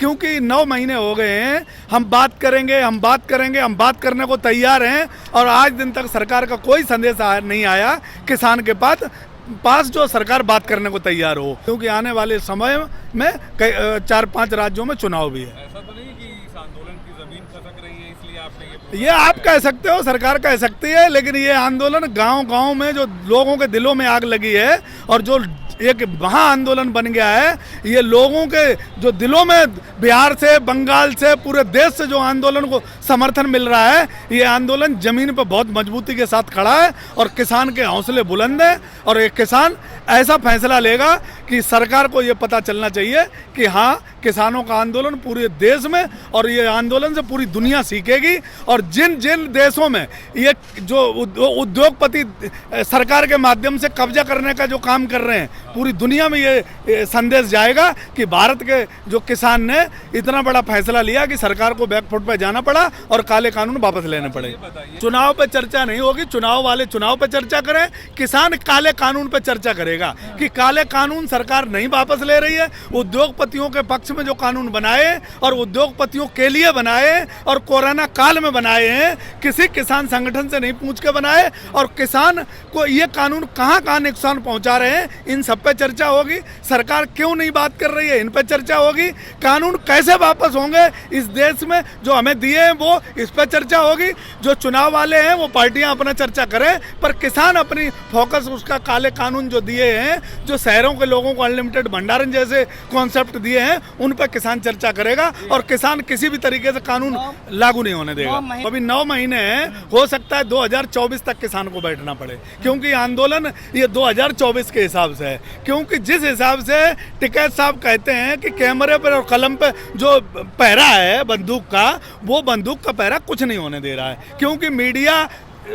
क्योंकि 9 महीने हो गए हैं, हम बात करेंगे, हम बात करेंगे, हम बात करने को तैयार हैं, और आज दिन तक सरकार का कोई संदेश नहीं आया किसान के पास जो सरकार बात करने को तैयार हो, क्योंकि आने वाले समय में 4-5 राज्यों में चुनाव भी है। ऐसा तो नहीं कि इस आंदोलन की जमीन खसक रही है इसलिए आपने ये आप कह सकते हो, सरकार कह सकती है, लेकिन ये आंदोलन गांव-गांव में जो लोगों के दिलों में आग लगी है और जो एक महा आंदोलन बन गया है, ये लोगों के जो दिलों में बिहार से, बंगाल से, पूरे देश से जो आंदोलन को समर्थन मिल रहा है, ये आंदोलन जमीन पर बहुत मजबूती के साथ खड़ा है और किसान के हौसले बुलंद हैं। और एक किसान ऐसा फैसला लेगा कि सरकार को ये पता चलना चाहिए कि हाँ, किसानों का आंदोलन पूरे देश में, और ये आंदोलन से पूरी दुनिया सीखेगी। और जिन जिन देशों में ये जो उद्योगपति सरकार के माध्यम से कब्जा करने का जो काम कर रहे हैं, पूरी दुनिया में ये संदेश जाएगा कि भारत के जो किसान ने इतना बड़ा फैसला लिया कि सरकार को बैकफुट पर जाना पड़ा और काले कानून वापस लेने पड़े। चुनाव पे चर्चा नहीं होगी, चुनाव वाले चुनाव पे चर्चा करें, किसान काले कानून पे चर्चा करेगा कि काले कानून सरकार नहीं वापस ले रही है। उद्योगपतियों के पक्ष में जो कानून बनाए और उद्योगपतियों के लिए बनाए और कोरोना काल में बनाए हैं, किसी किसान संगठन से नहीं पूछ के बनाए, और किसान को ये कानून कहाँ नुकसान पहुंचा रहे हैं, इन सब पे चर्चा होगी। सरकार क्यों नहीं बात कर रही है, इन पे चर्चा होगी। कानून कैसे वापस होंगे इस देश में जो हमें दिए हैं, वो इस पे चर्चा होगी। जो चुनाव वाले हैं वो पार्टियां अपना चर्चा करें, पर किसान अपनी फोकस उसका काले कानून जो दिए हैं, जो शहरों के लोगों को अनलिमिटेड भंडारण जैसे कॉन्सेप्ट दिए हैं, उन पर किसान चर्चा करेगा और किसान किसी भी तरीके से कानून लागू नहीं होने देगा। अभी 9 महीने हैं, हो सकता है 2024 तक किसान को बैठना पड़े, क्योंकि आंदोलन ये 2024 के हिसाब से है। क्योंकि जिस हिसाब से टिकैत साहब कहते हैं कि कैमरे पर और कलम पे जो पहरा है बंदूक का, वो बंदूक का पहरा कुछ नहीं होने दे रहा है, क्योंकि मीडिया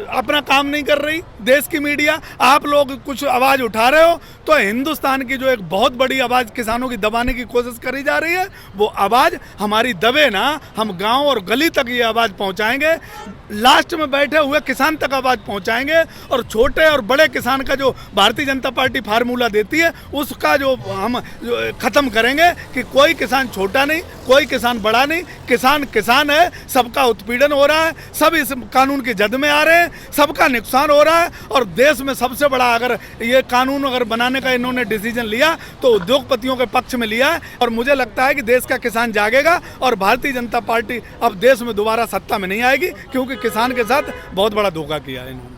अपना काम नहीं कर रही। देश की मीडिया, आप लोग कुछ आवाज़ उठा रहे हो तो हिंदुस्तान की जो एक बहुत बड़ी आवाज़ किसानों की दबाने की कोशिश करी जा रही है, वो आवाज़ हमारी दबे ना, हम गांव और गली तक ये आवाज़ पहुंचाएंगे, लास्ट में बैठे हुए किसान तक आवाज़ पहुंचाएंगे। और छोटे और बड़े किसान का जो भारतीय जनता पार्टी फार्मूला देती है, उसका जो हम ख़त्म करेंगे कि कोई किसान छोटा नहीं, कोई किसान बड़ा नहीं, किसान किसान है। सबका उत्पीड़न हो रहा है, सब इस कानून की जद में आ रहे हैं, सबका नुकसान हो रहा है। और देश में सबसे बड़ा अगर ये कानून अगर बनाने का इन्होंने डिसीजन लिया तो उद्योगपतियों के पक्ष में लिया है। और मुझे लगता है कि देश का किसान जागेगा और भारतीय जनता पार्टी अब देश में दोबारा सत्ता में नहीं आएगी, क्योंकि किसान के साथ बहुत बड़ा धोखा किया है इन्होंने।